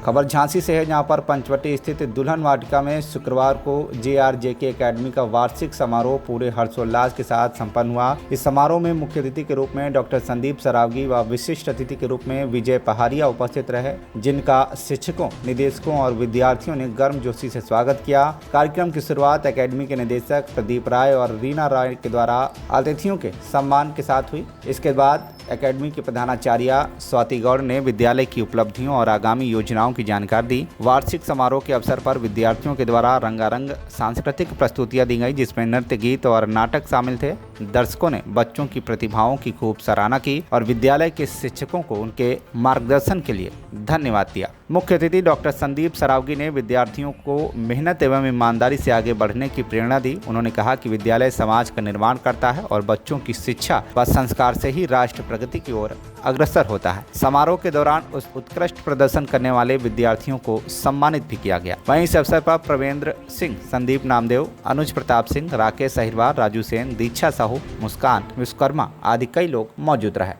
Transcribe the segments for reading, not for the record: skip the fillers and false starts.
खबर झांसी से है, जहां पर पंचवटी स्थित दुल्हन वाटिका में शुक्रवार को JRJK एकेडमी का वार्षिक समारोह पूरे हर्षोल्लास के साथ संपन्न हुआ। इस समारोह में मुख्य अतिथि के रूप में डॉक्टर संदीप सरावगी व विशिष्ट अतिथि के रूप में विजय पहाड़िया उपस्थित रहे, जिनका शिक्षकों, निदेशकों और विद्यार्थियों ने गर्मजोशी से स्वागत किया। कार्यक्रम की शुरुआत एकेडमी के निदेशक प्रदीप राय और रीना राय के द्वारा अतिथियों के सम्मान के साथ हुई। इसके बाद एकेडमी के प्रधानाचार्य स्वाति गौड़ ने विद्यालय की उपलब्धियों और आगामी योजनाओं की जानकारी दी। वार्षिक समारोह के अवसर पर विद्यार्थियों के द्वारा रंगारंग सांस्कृतिक प्रस्तुतियां दी गई, जिसमें नृत्य, गीत और नाटक शामिल थे। दर्शकों ने बच्चों की प्रतिभाओं की खूब सराहना की और विद्यालय के शिक्षकों को उनके मार्गदर्शन के लिए धन्यवाद दिया। मुख्य अतिथि डॉक्टर संदीप सरावगी ने विद्यार्थियों को मेहनत एवं ईमानदारी से आगे बढ़ने की प्रेरणा दी। उन्होंने कहा कि विद्यालय समाज का निर्माण करता है और बच्चों की शिक्षा व संस्कार से ही राष्ट्र प्रगति की ओर अग्रसर होता है। समारोह के दौरान उस उत्कृष्ट प्रदर्शन करने वाले विद्यार्थियों को सम्मानित भी किया गया। वहीं इस अवसर पर प्रवेंद्र सिंह, संदीप नामदेव, अनुज प्रताप सिंह, राकेश अहिरवार, राजू सेन, दीक्षा साहू, मुस्कान विश्वकर्मा आदि कई लोग मौजूद रहे।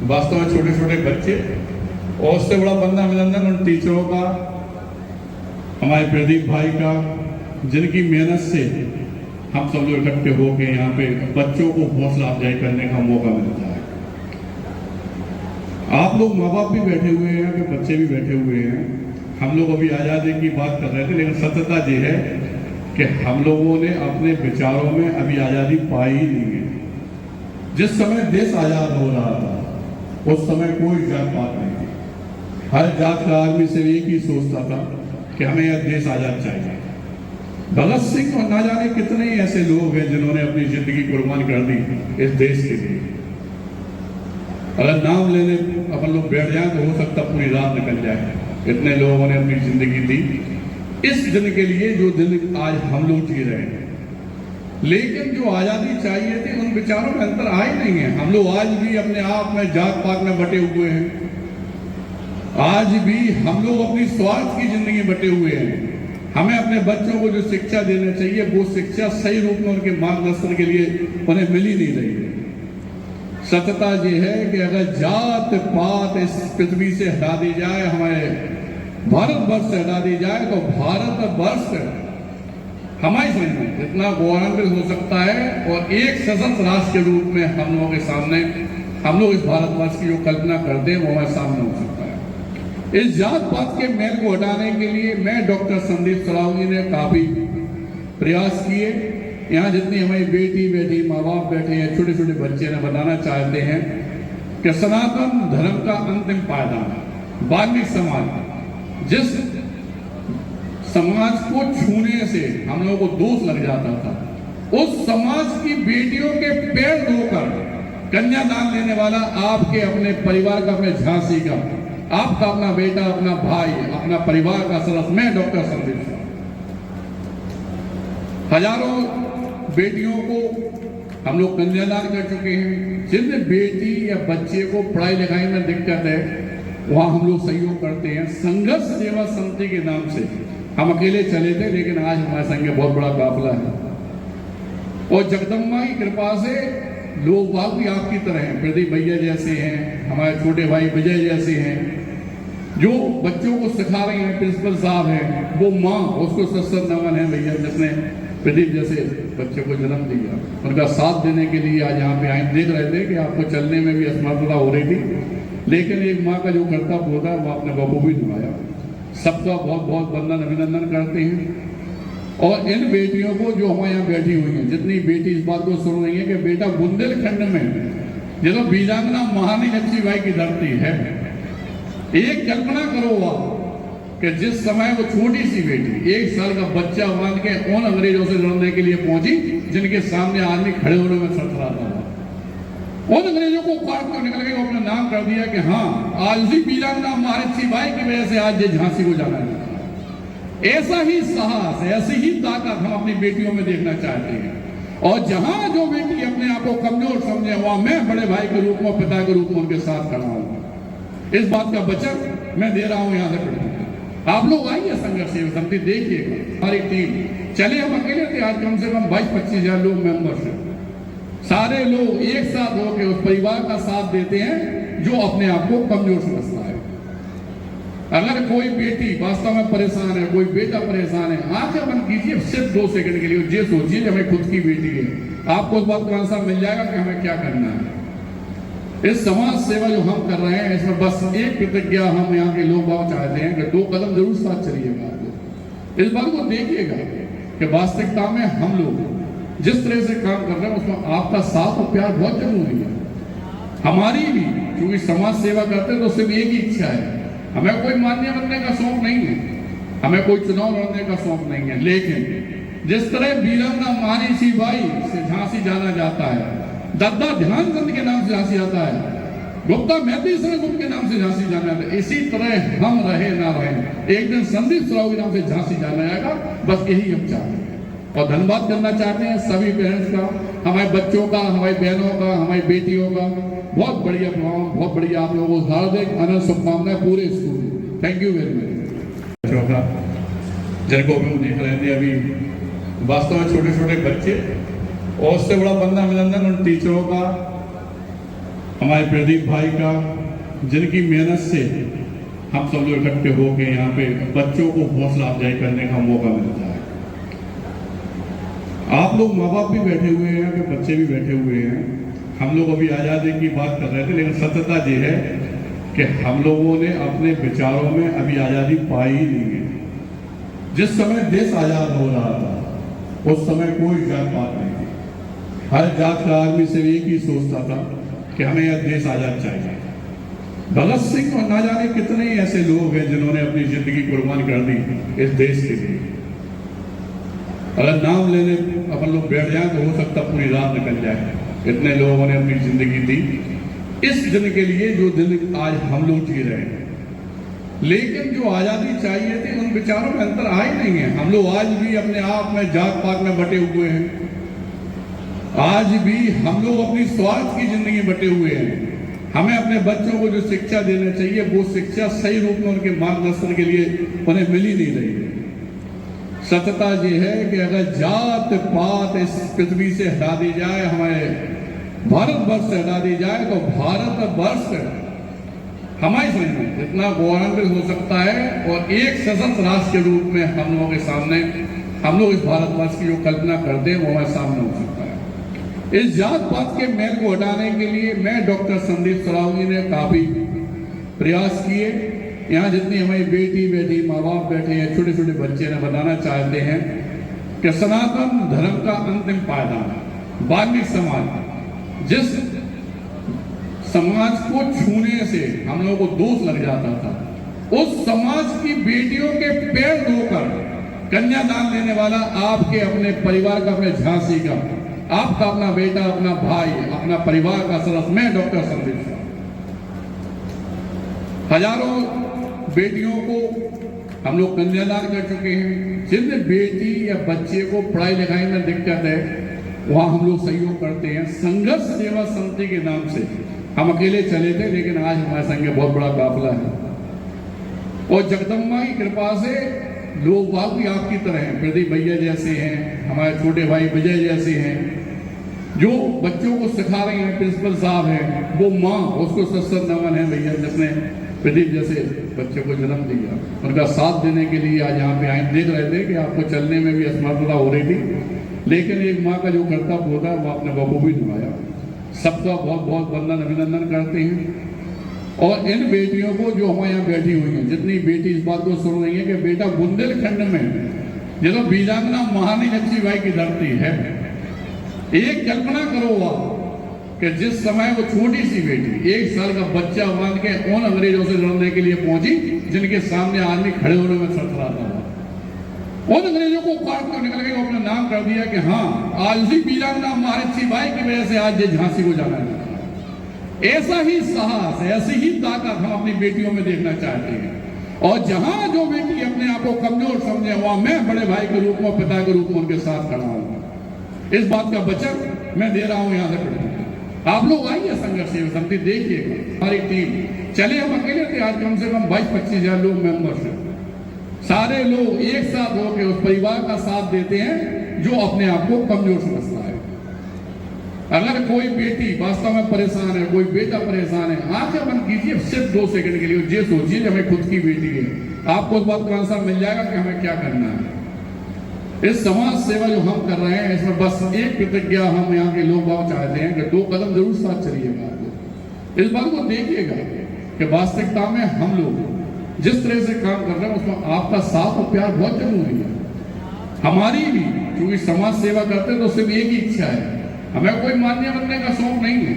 वास्तव में छोटे छोटे बच्चे और उससे बड़ा बंदा अभिनंदन उन टीचरों का, हमारे प्रदीप भाई का, जिनकी मेहनत से हम सब लोग इकट्ठे होकर यहाँ पे बच्चों को हौसला अफजाई करने का मौका मिलता है। आप लोग माँ बाप भी बैठे हुए हैं, कि बच्चे भी बैठे हुए हैं। हम लोग अभी आज़ादी की बात कर रहे थे, लेकिन सत्यता ये है कि हम लोगों ने अपने विचारों में अभी आज़ादी पाई ही नहीं है। जिस समय देश आज़ाद हो रहा था उस समय कोई जात पात नहीं थी। हर जात का आदमी से एक ही सोचता था कि हमें यह देश आज़ाद चाहिए। भगत सिंह और ना जाने कितने ही ऐसे लोग हैं जिन्होंने अपनी जिंदगी कुर्बान कर दी इस देश के लिए। अगर नाम लेने अपन लोग बैठ जाए तो हो सकता पूरी रात निकल जाए। इतने लोगों ने अपनी जिंदगी दी इस दिन के लिए, जो दिन आज हम लोग जी रहे हैं। लेकिन जो आज़ादी चाहिए थी उन विचारों में अंतर आए नहीं है। हम लोग आज भी अपने आप में जात पात में बटे हुए हैं। आज भी हम लोग अपनी स्वार्थ की जिंदगी बटे हुए हैं। हमें अपने बच्चों को जो शिक्षा देना चाहिए वो शिक्षा सही रूप में उनके मार्गदर्शन के लिए उन्हें मिल ही नहीं रही है। सत्यता ये है कि अगर जात पात इस पृथ्वी से हटा दी जाए, हमारे भारतवर्ष से हटा दी जाए, तो भारतवर्ष हमारी समझ में इतना गौरवान्वित हो सकता है और एक सशक्त राष्ट्र के रूप में हम लोगों के सामने, हम लोग इस भारतवर्ष की जो कल्पना करते हैं वो हमारे सामने हो सकता है। इस जात पात के मैल को हटाने के लिए मैं डॉक्टर संदीप सरावगी ने काफी प्रयास किए। यहाँ जितनी हमारी बेटी माँ बाप बैठे हैं, छोटे छोटे बच्चे ने बताना चाहते हैं कि सनातन धर्म का अंतिम पायदान वाल्मीकि समाज, जिस समाज को छूने से हम लोगों को दोष लग जाता था, उस समाज की बेटियों के पैर धोकर कन्यादान लेने वाला आपके अपने परिवार का, अपने झांसी का, आपका अपना बेटा, अपना भाई, अपना परिवार का सदस्य, मैं डॉक्टर संदीप सरावगी। हजारों बेटियों को हम लोग कन्यादान कर चुके हैं। जिन बेटी या बच्चे को पढ़ाई लिखाई में दिक्कत है वहां हम लोग सहयोग करते हैं। संघर्ष सेवा समिति के नाम से हम अकेले चले थे, लेकिन आज हमारे संग बहुत बड़ा काफिला है और जगदम्बा की कृपा से लोग बाग भी आपकी तरह हैं। प्रदीप भैया जैसे हैं, हमारे छोटे भाई विजय जैसे हैं, जो बच्चों को सिखा रहे हैं। प्रिंसिपल साहब हैं, वो माँ, उसको सत्संग नमन है भैया जिसने प्रदीप जैसे बच्चे को जन्म दिया। उनका साथ देने के लिए आज यहाँ पे आए। देख रहे थे कि आपको चलने में भी असमर्थता हो रही थी, लेकिन एक माँ का जो कर्तव्य होता है वो आपने बखूबी निभाया। सबका बहुत बहुत वंदन अभिनंदन करते हैं। और इन बेटियों को जो हमारे यहाँ बैठी हुई हैं, जितनी बेटी इस बात को सुन रही है कि बेटा बुंदेलखंड में जो बीजांगना महारानी लक्ष्मीबाई की धरती है, एक कल्पना करो आप कि जिस समय वो छोटी सी बेटी 1 साल का बच्चा मान के उन अंग्रेजों से लड़ने के लिए पहुंची जिनके सामने आदमी खड़े होने में थरथराता था। उन अंग्रेजों को काट कर निकल के अपना नाम कर दिया कि हाँ, आज भी बीजांगना महारानी लक्ष्मीबाई की वजह से आज ये झांसी को जाना है। ऐसा ही साहस, ऐसी ही ताकत हम अपनी बेटियों में देखना चाहते हैं। और जहां जो बेटी अपने आप को कमजोर समझे, वहां मैं बड़े भाई के रूप में, पिता के रूप में उनके साथ खड़ा हूं। इस बात का वचन मैं दे रहा हूं यहाँ से। आप लोग आइए संघर्ष सेवा समिति, देखिएगा हमारी टीम चले। हम अकेले थे, आज कम से कम 22-25 हजार लोग मेंबर्स हैं। सारे लोग एक साथ होकर उस परिवार का साथ देते हैं जो अपने आप को कमजोर समझता है। अगर कोई बेटी वास्तव में परेशान है, कोई बेटा परेशान है, आंखें बंद कीजिए सिर्फ 2 सेकंड के लिए, ये सोचिए कि हमें खुद की बेटी है, आपको उस बात का आंसर मिल जाएगा कि हमें क्या करना है। इस समाज सेवा जो हम कर रहे हैं, इसमें बस एक प्रतिज्ञा हम यहाँ के लोग बहुत चाहते हैं कि 2 कदम जरूर साथ चलिएगा। आप इस बात को देखिएगा कि वास्तविकता में हम लोग जिस तरह से काम कर रहे हैं उसमें आपका साथ और प्यार बहुत जरूरी है। हमारी भी क्योंकि समाज सेवा करते हैं तो सिर्फ एक ही इच्छा है, हमें कोई मान्य बनने का शौक नहीं है, हमें कोई चुनाव लड़ने का शौक नहीं है। लेकिन जिस तरह वीरंगा मानी बाई से झांसी जाना जाता है, दादा ध्यानचंद के नाम से झांसी जाता है, गुप्ता मेहती गुप्त के नाम से झांसी जाना जाता है, इसी तरह हम रहे ना रहे एक दिन संदीप सरावगी के नाम से झांसी जाना जाएगा। बस यही हम चाहते हैं और धन्यवाद करना चाहते हैं सभी पेरेंट्स का, हमारे बच्चों का, हमारी बहनों का, हमारी बेटियों का। बहुत बढ़िया प्रोग्राम, बहुत बढ़िया, आप लोगों को हार्दिक अनंत शुभकामनाएं पूरे school. Thank you very much. चौथा जिनको भी देख रहे थे अभी, वास्तव में छोटे छोटे बच्चे और उससे बड़ा बंदा अभिनंदन उन टीचरों का, हमारे प्रदीप भाई का, जिनकी मेहनत से हम सब लोग इकट्ठे होकर यहाँ पे बच्चों को हौसला अफजाई करने का मौका मिलता है। आप लोग माँ बाप भी बैठे हुए हैं, कि बच्चे भी बैठे हुए हैं। हम लोग अभी आज़ादी की बात कर रहे थे, लेकिन सत्यता ये है कि हम लोगों ने अपने विचारों में अभी आज़ादी पाई ही नहीं है। जिस समय देश आज़ाद हो रहा था उस समय कोई जात पात नहीं थी, हर जात का आदमी सिर्फ एक ही सोचता था कि हमें यह देश आज़ाद चाहिए। भगत सिंह और ना जाने कितने ही ऐसे लोग हैं जिन्होंने अपनी जिंदगी कुर्बान कर दी इस देश के लिए। अगर नाम लेने अपन लोग बैठ जाए तो हो सकता पूरी रात निकल जाए, इतने लोगों ने अपनी जिंदगी दी इस दिन के लिए जो दिन आज हम लोग जी रहे हैं। लेकिन जो आजादी चाहिए थी उन विचारों में अंतर आ ही नहीं है। हम लोग आज भी अपने आप में जात पात में बटे हुए हैं, आज भी हम लोग अपनी स्वार्थ की जिंदगी बटे हुए हैं। हमें अपने बच्चों को जो शिक्षा देना चाहिए वो शिक्षा सही रूप में उनके मार्गदर्शन के लिए उन्हें मिल ही नहीं रही है। सत्यता ये है कि अगर जात पात इस पृथ्वी से हटा दी जाए, हमारे भारतवर्ष से हटा दी जाए, तो भारतवर्ष हमारी समझ में इतना गौरवान्वित हो सकता है और एक सशक्त राष्ट्र के रूप में हम लोगों के सामने, हम लोग इस भारतवर्ष की जो कल्पना करते हैं वो हमारे सामने हो सकता है। इस जात पात के मैल को हटाने के लिए मैं डॉक्टर संदीप सरावगी ने काफी प्रयास किए। यहाँ जितनी हमारी बेटी माँ बाप बैठे हैं, छोटे छोटे बच्चे ने बताना चाहते हैं कि सनातन धर्म का अंतिम पायदान वाल्मीकि समाज, जिस समाज को छूने से हम लोगों को दोष लग जाता था, उस समाज की बेटियों के पैर धोकर कन्यादान लेने वाला आपके अपने परिवार का, अपने झांसी का, आपका अपना बेटा, अपना भाई, अपना परिवार का सदस्य, मैं डॉक्टर संदीप सरावगी। हजारों बेटियों को हम लोग कन्यादान कर चुके हैं। जिन बेटी या बच्चे को पढ़ाई लिखाई में दिक्कत है वहां हम लोग सहयोग करते हैं। संघर्ष सेवा समिति के नाम से हम अकेले चले थे, लेकिन आज हमारे संग बहुत बड़ा काफिला है और जगदम्बा की कृपा से लोग बाग भी आपकी तरह हैं, प्रदीप भैया जैसे हैं, हमारे छोटे भाई विजय जैसे हैं, जो बच्चों को सिखा रहे हैं। प्रिंसिपल साहब हैं, वो माँ, उसको सत्संग नमन है भैया जिसने प्रदीप जैसे बच्चे को जन्म दिया, उनका साथ देने के लिए आज यहाँ पे आए। देख रहे थे कि आपको चलने में भी असमर्थता हो रही थी, लेकिन एक माँ का जो कर्तव्य होता है वो आपने बखूबी निभाया। सबका बहुत बहुत वंदन अभिनंदन करते हैं। और इन बेटियों को जो हमारे यहाँ बैठी हुई हैं, जितनी बेटी इस बात को सुन रही है कि बेटा बुंदेलखंड में जो बीजांगना महारानी लक्ष्मीबाई की धरती है, एक कल्पना करो आप कि जिस समय वो छोटी सी बेटी 1 साल का बच्चा मान के उन अंग्रेजों से लड़ने के लिए पहुंची जिनके सामने आदमी खड़े होने में थरथराता था, उन अंग्रेजों को काट कर निकल गए, अपना नाम कर दिया कि हाँ आज भी बीजांगना महारानी लक्ष्मीबाई की वजह से आज ये झांसी को जाना है। ऐसा ही साहस, ऐसी ही ताकत हम अपनी बेटियों में देखना चाहते हैं। और जहां जो बेटी अपने आप को कमजोर समझे वहां मैं बड़े भाई के रूप में, पिता के रूप में उनके साथ खड़ा हूं। इस बात का वचन मैं दे रहा हूं यहाँ से। आप लोग आइए संघर्ष सेवा समिति, देखिएगा हमारी टीम चले। हम अकेले थे, आज कम से कम 22-25 हजार लोग मेंबर्स हैं। सारे लोग एक साथ होकर उस परिवार का साथ देते हैं जो अपने आप को कमजोर समझता है। अगर कोई बेटी वास्तव में परेशान है, कोई बेटा परेशान है, आंखें बंद कीजिए सिर्फ 2 सेकंड के लिए, ये सोचिए कि हमें खुद की बेटी है, आपको उस बात का आंसर मिल जाएगा कि हमें क्या करना है। इस समाज सेवा जो हम कर रहे हैं, इसमें बस एक प्रतिज्ञा हम यहाँ के लोग बहुत चाहते हैं कि 2 कदम जरूर साथ चलिएगा। इस बात को देखिएगा कि वास्तविकता में हम लोग जिस तरह से काम कर रहे हैं उसमें आपका साथ और प्यार बहुत जरूरी है। हमारी भी क्योंकि समाज सेवा करते हैं तो सिर्फ एक ही इच्छा है, हमें कोई मान्य बनने का शौक नहीं है,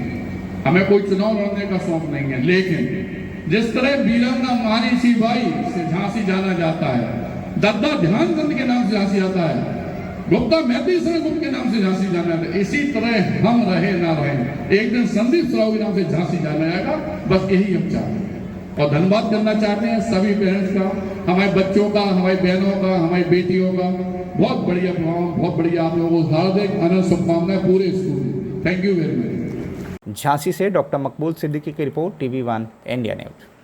हमें कोई चुनाव लड़ने का शौक नहीं है, लेकिन जिस तरह वीरांगना मानी बाई से झांसी जाना जाता है, दादा ध्यानचंद के नाम से झांसी जाता है, गुप्ता मेहती गुप्त के नाम से झांसी जाना है, इसी तरह हम रहे ना रहे एक दिन संदीप सरावगी के नाम से झांसी जाना जाएगा। बस यही हम चाहते हैं और धन्यवाद करना चाहते हैं सभी पेरेंट्स का, हमारे बच्चों का, हमारी बहनों का, हमारी बेटियों का। बहुत बढ़िया प्रोग्राम, बहुत बढ़िया। आप लोगों को हार्दिक अनंत शुभकामनाएं पूरे school. Thank you very much. Jhansi से डॉक्टर मकबूल सिद्दीकी की रिपोर्ट, TV1 इंडिया न्यूज।